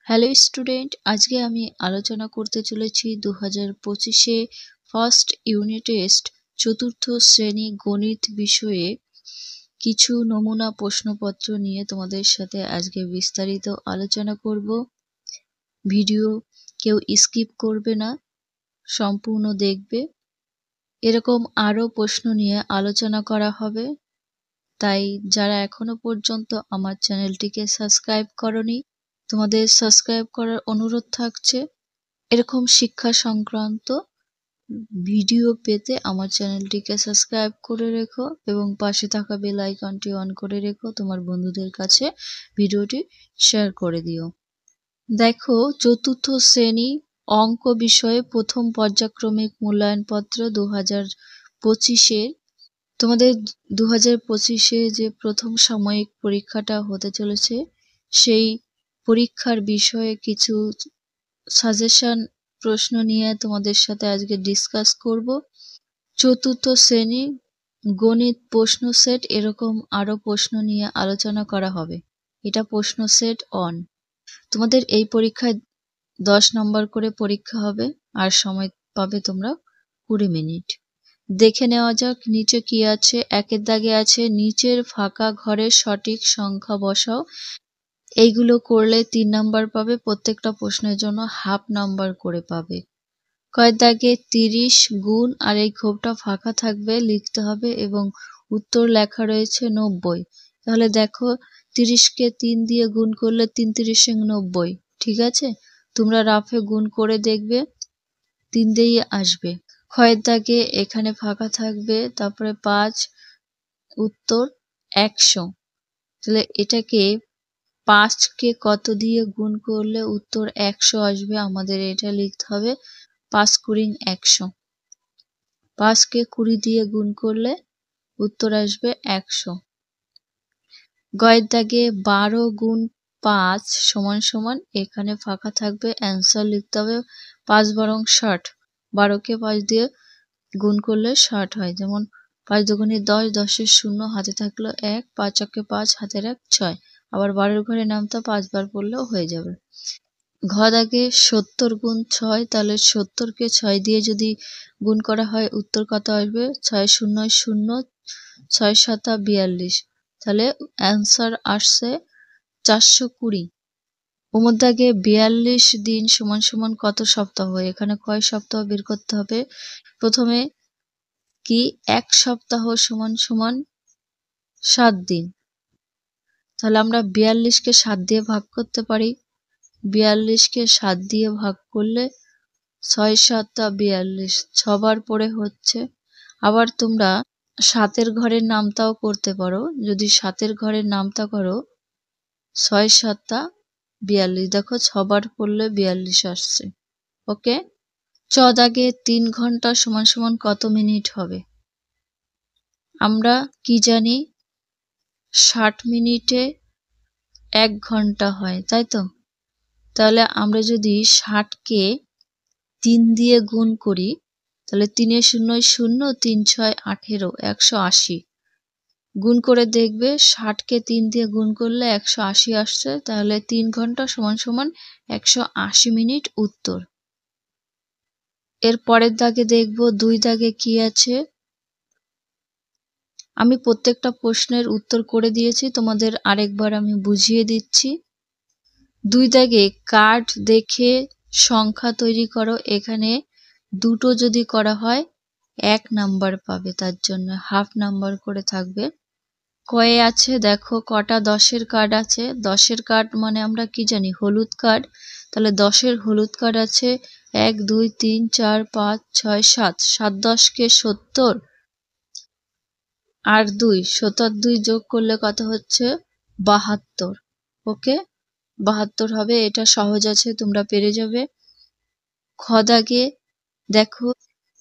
Hello student, আজকে আমি আলোচনা করতে চলেছি 2025-এ ফার্স্ট ইউনিট টেস্ট চতুর্থ শ্রেণী গণিত বিষয়ে কিছু নমুনা প্রশ্নপত্র নিয়ে তোমাদের সাথে আজকে বিস্তারিত আলোচনা করব। ভিডিও কেউ স্কিপ করবে না, সম্পূর্ণ দেখবে। এরকম আরও প্রশ্ন নিয়ে আলোচনা করা হবে, তাই যারা এখনো পর্যন্ত আমার চ্যানেলটিকে সাবস্ক্রাইব করনি তোমাদের সাবস্ক্রাইব করার অনুরোধ থাকছে। এরকম শিক্ষা সংক্রান্ত ভিডিও পেতে আমার চ্যানেলটিকে সাবস্ক্রাইব করে রেখো এবং পাশে থাকা বেল আইকনটি অন করে রেখো। তোমার বন্ধুদের কাছে ভিডিওটি শেয়ার করে দিও। দেখো, চতুর্থ শ্রেণী অঙ্ক বিষয়ে প্রথম পর্যায়ক্রমিক মূল্যায়নপত্র 2025-এর তোমাদের 2025-এ যে প্রথম সাময়িক পরীক্ষাটা হতে চলেছে সেই পরীক্ষার বিষয়ে কিছু সাজেশন প্রশ্ন নিয়ে তোমাদের সাথে আজকে ডিসকাস করব। চতুর্থ শ্রেণী গণিত প্রশ্ন সেট এরকম আরও প্রশ্ন নিয়ে আলোচনা করা হবে। এটা প্রশ্ন সেট অন। তোমাদের এই পরীক্ষায় 10 নম্বর করে পরীক্ষা হবে আর সময় পাবে তোমরা 20 মিনিট। দেখে নেওয়া যাক নিচে কি আছে। একের দাগে আছে নিচের ফাঁকা ঘরের সঠিক সংখ্যা বসাও। এইগুলো করলে 3 নাম্বার পাবে, প্রত্যেকটা প্রশ্নের জন্য হাফ নাম্বার করে পাবে। কয়ের দাগে 30 গুণ আর এই ক্ষোভটা ফাঁকা থাকবে, লিখতে হবে এবং উত্তর লেখা রয়েছে 90। তাহলে দেখো 30-কে 3 দিয়ে গুণ করলে 3 × 3 = 90, ঠিক আছে? তোমরা রাফে গুণ করে দেখবে 3 দিয়েই আসবে। ক্ষয়ের দাগে এখানে ফাঁকা থাকবে, তারপরে 5, উত্তর 100। তাহলে এটাকে 5-কে কত দিয়ে গুণ করলে উত্তর 100 আসবে, আমাদের এটা লিখতে হবে 5 × 100। 5-কে 20 দিয়ে গুণ করলে উত্তর আসবে 100। গয়ের দাগে 12 গুণ 5 = এখানে ফাঁকা থাকবে, অ্যান্সার লিখতে হবে 5 × 12 = 60। 12-কে 5 দিয়ে গুণ করলে 60 হয়। যেমন 5 × 2 = 10, 10-এর 0 হাতে থাকলো 1, 5 × 1 = 5, হাতের 1 6। আবার 12-এর ঘরে নামতা 5 বার পড়লেও হয়ে যাবে। ঘ দাগে 70 গুণ 6, তাহলে 70-কে 6 দিয়ে যদি গুণ করা হয় উত্তর কত আসবে? 6 × 0 = 0, 6 × 7 = 42। তাহলে অ্যান্সার আসছে 420। উমর দাগে 42 দিন = কত সপ্তাহ? এখানে কয় সপ্তাহ বের করতে হবে। প্রথমে কি 1 সপ্তাহ = 7 দিন। তাহলে আমরা 42-কে 7 দিয়ে ভাগ করতে পারি। 42-কে 7 দিয়ে ভাগ করলে 6 × 7 = 42, 6 বার পরে হচ্ছে। আবার তোমরা 7-এর ঘরের নামতাও করতে পারো। যদি 7-এর ঘরের নামতা করো 6 × 7 = 42, দেখো 6 বার পড়লে 42 আসছে। ওকে। চ দাগে 3 ঘন্টা = কত মিনিট হবে? আমরা কি জানি 60 মিনিটে 1 ঘন্টা হয়, তাই তো? তাহলে আমরা যদি 60-কে 3 দিয়ে গুণ করি তাহলে 3-এর 0 = 0, 3 × 6 = 18, 180। গুণ করে দেখবে 60-কে 3 দিয়ে গুণ করলে 180 আসছে। তাহলে 3 ঘন্টা = 180 মিনিট উত্তর। এর পরের দাগে দেখব 2 দাগে কি আছে। আমি প্রত্যেকটা প্রশ্নের উত্তর করে দিয়েছি, তোমাদের আরেকবার আমি বুঝিয়ে দিচ্ছি। 2 দাগে কার্ড দেখে সংখ্যা তৈরি করো। এখানে দুটো যদি করা হয় 1 নাম্বার পাবে, তার জন্য হাফ নাম্বার করে থাকবে। কয়ে আছে দেখো কটা 10-এর কার্ড আছে। 10-এর কার্ড মানে আমরা কি জানি? হলুদ কার্ড। তাহলে 10-এর হলুদ কার্ড আছে 1, 2, 3, 4, 5, 6, 7। 7 × 10-কে 70 আর 2, 70 আর 2 যোগ করলে কত হচ্ছে? 72। ওকে, 72 হবে। এটা সহজ আছে, তোমরা পেরে যাবে। খ দাগে দেখো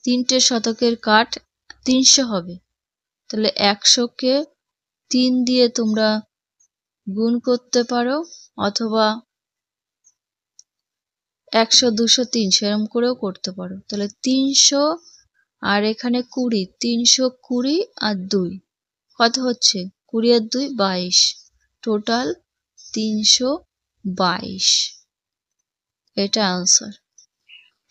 3টে শতকের কাঠ 300 হবে। তাহলে 100-কে 3 দিয়ে তোমরা গুণ করতে পারো, অথবা 100, 200, 300 এরকম করেও করতে পারো। তাহলে 300 আর এখানে 20, 320 আর 2 কত হচ্ছে? 20 আর 2 22, টোটাল 322। এটা আনসার।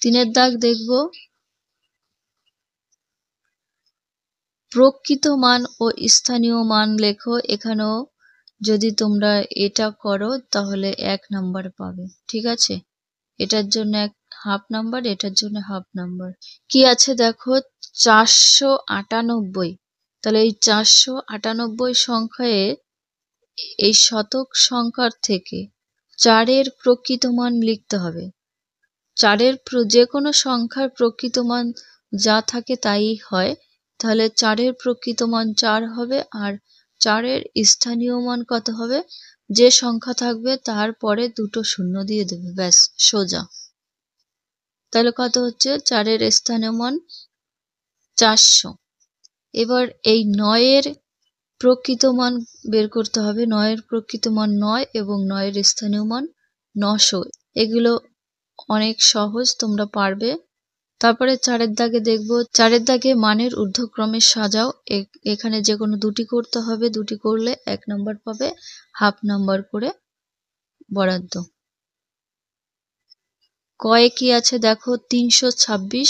3 দাগ দেখব, প্রকৃত মান ও স্থানীয় মান লেখো। এখানেও যদি তোমরা এটা করো তাহলে 1 নাম্বার পাবে, ঠিক আছে। এটার জন্য হাফ নাম্বার, এটার জন্য হাফ নাম্বার। কি আছে দেখো, 498। তাহলে এই 498 সংখ্যায় এই শতক সংখ্যার থেকে 4-এর প্রকৃত মান লিখতে হবে। 4-এর যে কোনো সংখ্যার প্রকৃত মান যা থাকে তাই হয়। তাহলে 4-এর প্রকৃত মান 4 হবে, আর 4-এর স্থানীয় মান কত হবে? যে সংখ্যা থাকবে তারপরে 2টো শূন্য দিয়ে দেবে, ব্যাস সোজা। তাহলে কত হচ্ছে? 4-এর স্থানীয় মান 400। এবার এই 9-এর প্রকৃত মান বের করতে হবে। 9-এর প্রকৃত মান 9 এবং 9-এর স্থানীয় মান 900। এগুলো অনেক সহজ, তোমরা পারবে। তারপরে 4-এর দাগে দেখব, 4-এর দাগে মানের ঊর্ধ্বক্রমে সাজাও। এখানে যে কোনো 2টি করতে হবে, 2টি করলে 1 নাম্বার পাবে, হাফ নাম্বার করে বরাদ্দ। কয়ে কি আছে দেখো, 326,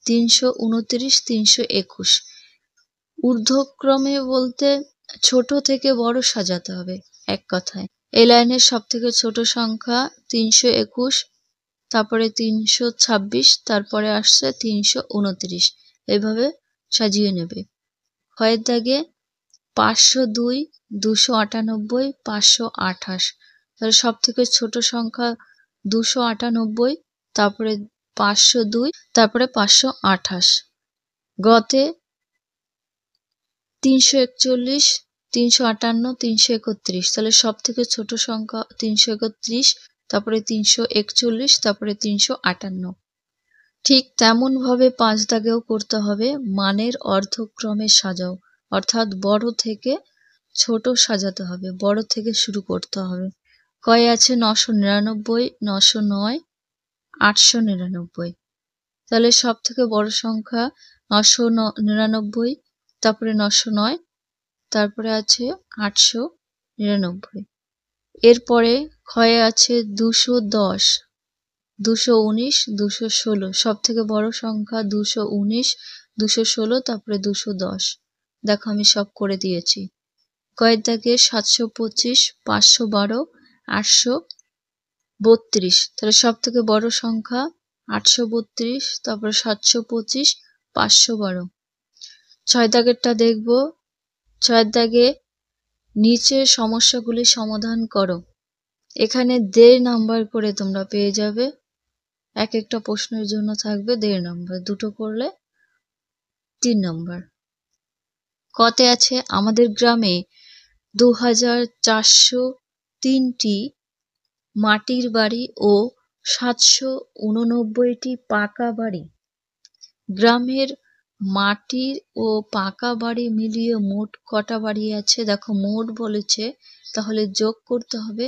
329, 321। ঊর্ধ্বক্রমে বলতে ছোট থেকে বড় সাজাতে হবে, এক কথায়। এই লাইনের সব থেকে ছোট সংখ্যা 321, তারপরে 326, তারপরে আসছে 329, এইভাবে সাজিয়ে নেবে। ক্ষয়ের দাগে 502, 298, 528। তাহলে সব থেকে ছোট সংখ্যা 298, তারপরে 502, তারপরে 528। গতে 341, 358, 331। তাহলে সব থেকে ছোট সংখ্যা 331, তারপরে 341, তারপরে 358। ঠিক তেমন ভাবে 5 দাগেও করতে হবে। মানের অর্ধক্রমে সাজাও, অর্থাৎ বড় থেকে ছোট সাজাতে হবে, বড় থেকে শুরু করতে হবে। কয় আছে 999, 909, 899। তাহলে সব থেকে বড় সংখ্যা 999, তারপরে 909, তারপরে আছে 899। এরপরে ক্ষয়ে আছে 210, 219, 216। সব থেকে বড় সংখ্যা 219, 216, তারপরে 210। দেখো আমি সব করে দিয়েছি। কয়ের দাগে 725, 512, 832। তাহলে সব থেকে বড় সংখ্যা 832, তারপরে 725, 512। 6 দাগেরটা দেখব। 6 দাগে নিচের সমস্যাগুলি সমাধান করো। এখানে 1.5 নাম্বার করে তোমরা পেয়ে যাবে। এক একটা প্রশ্নের জন্য থাকবে 1.5 নাম্বার, 2টো করলে 3 নাম্বার। কতে আছে, আমাদের গ্রামে 2403টি মাটির বাড়ি ও 789টি পাকা বাড়ি। গ্রামের মাটির ও পাকা বাড়ি মিলিয়ে মোট কটা বাড়ি আছে? দেখো মোট বলেছে, তাহলে যোগ করতে হবে।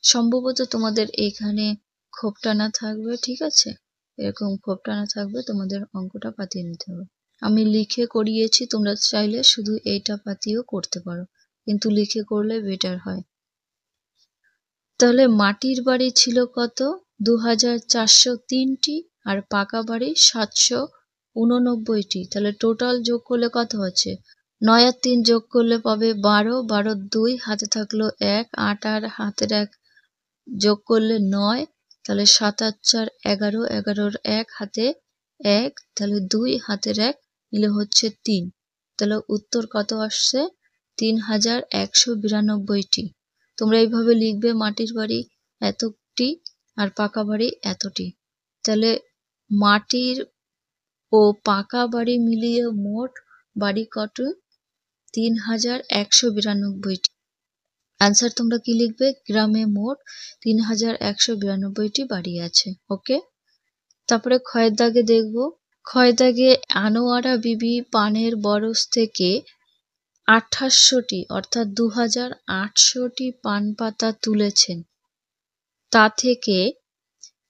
সম্ভবত তোমাদের এখানে খোপ টানা থাকবে, ঠিক আছে, এরকম খোপ টানা থাকবে, তোমাদের অঙ্কটা পাতিয়ে নিতে হবে। আমি লিখে করিয়েছি, তোমরা চাইলে শুধু এইটা পাতিয়েও করতে পারো, কিন্তু লিখে করলে বেটার হয়। তাহলে মাটির বাড়ি ছিল কত? 2403টি, আর পাকা বাড়ি 789টি। তাহলে টোটাল যোগ করলে কত হচ্ছে? 9 আর 3 যোগ করলে পাবে 12, 12 2 হাতে থাকলো 1, 8 আর হাতের 1 যোগ করলে 9, তাহলে 7 আর 4 11, 11 1 হাতে 1, তাহলে 2 হাতের 1 মিলে হচ্ছে 3। তাহলে উত্তর কত আসছে? 3192টি। তোমরা এইভাবে লিখবে, মাটির বাড়ি এতটি আর পাকা বাড়ি এতটি। তাহলে মাটির ও পাকা বাড়ি মিলিয়ে মোট বাড়ি কত? 3192টি। আনসার তোমরা কি লিখবে? গ্রামে মোট 3192টি বাড়ি আছে। ওকে, তারপরে ক্ষয়ের দাগে দেখব। ক্ষয়ের দাগে আনোয়ারা বিবি পানের বরজ থেকে 2800টি অর্থাৎ 2800টি পান পাতা তুলেছেন। তা থেকে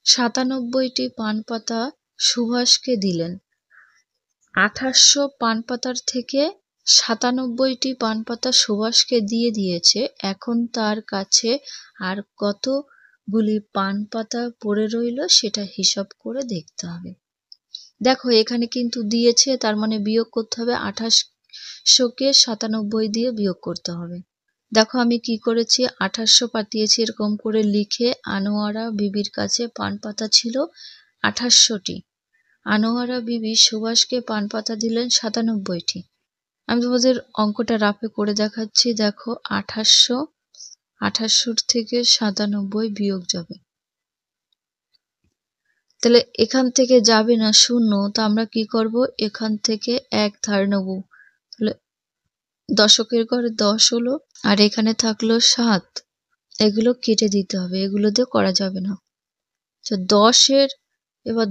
97টি পান পাতা সুভাষকে দিলেন। 2800 পান পাতার থেকে 97টি পান পাতা সুভাষকে দিয়ে দিয়েছে। এখন তার কাছে আর কত গুলি পান পাতা পড়ে রইল সেটা হিসাব করে দেখতে হবে। দেখো এখানে কিন্তু দিয়েছে, তার মানে বিয়োগ করতে হবে। 2800কে 97 দিয়ে বিয়োগ করতে হবে। দেখো আমি কি করেছি, 2800 পাঠিয়েছি এরকম করে লিখে। আনোয়ারা বিবির কাছে পান পাতা ছিল 2800টি। আনোয়ারা বিবি সুভাষকে পান পাতা দিলেন 97টি। আমি তোমাদের অঙ্কটা রাফে করে দেখাচ্ছি। দেখো 2800 থেকে 97 বিয়োগ যাবে, তাহলে এখান থেকে যাবে না 0, তো আমরা কি করব, এখান থেকে 1 ধার নেব। তাহলে দশকের ঘরে 10 হলো, আর এখানে থাকলো 7। এগুলো কেটে দিতে হবে, এগুলো দিয়ে করা যাবে না। তো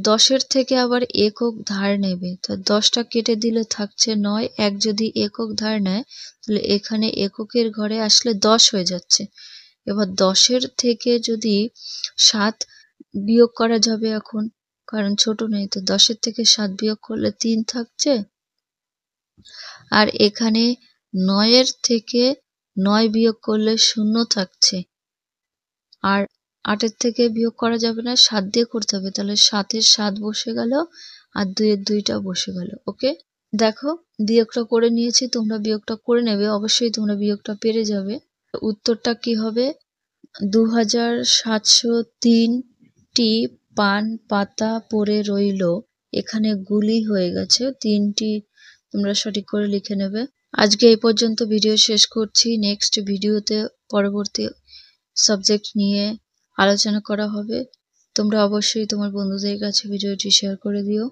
10 থেকে আবার একক ধার নেবে, তো 10টা কেটে দিলে থাকছে 9। 1 যদি একক ধার নেয় তাহলে এখানে এককের ঘরে আসলে 10 হয়ে যাচ্ছে। এবার 10 থেকে যদি 7 বিয়োগ করা যাবে এখন, কারণ ছোট নেই, তো 10 থেকে 7 বিয়োগ করলে 3 থাকছে। আর এখানে 9 থেকে 9 বিয়োগ করলে 0 থাকছে। আর 8 থেকে বিয়োগ করা যাবে না, 7 দিয়ে করতে হবে। তাহলে 7 7 বসে গেল, আর 2 2টা বসে গেল। ওকে, দেখো বিয়োগটা করে নিয়েছি, তোমরা বিয়োগটা করে নেবে, অবশ্যই তোমরা বিয়োগটা পেরে যাবে। উত্তরটা কি হবে, 2703টি পান পাতা পড়ে রইল। এখানে গুলি হয়ে গেছে, 3টি তোমরা সঠিক করে লিখে নেবে। আজকে এই পর্যন্ত ভিডিও শেষ করছি। নেক্সট ভিডিওতে পরবর্তী সাবজেক্ট নিয়ে আলোচনা করা হবে। তোমরা অবশ্যই তোমার বন্ধুদের কাছে ভিডিওটি শেয়ার করে দিও।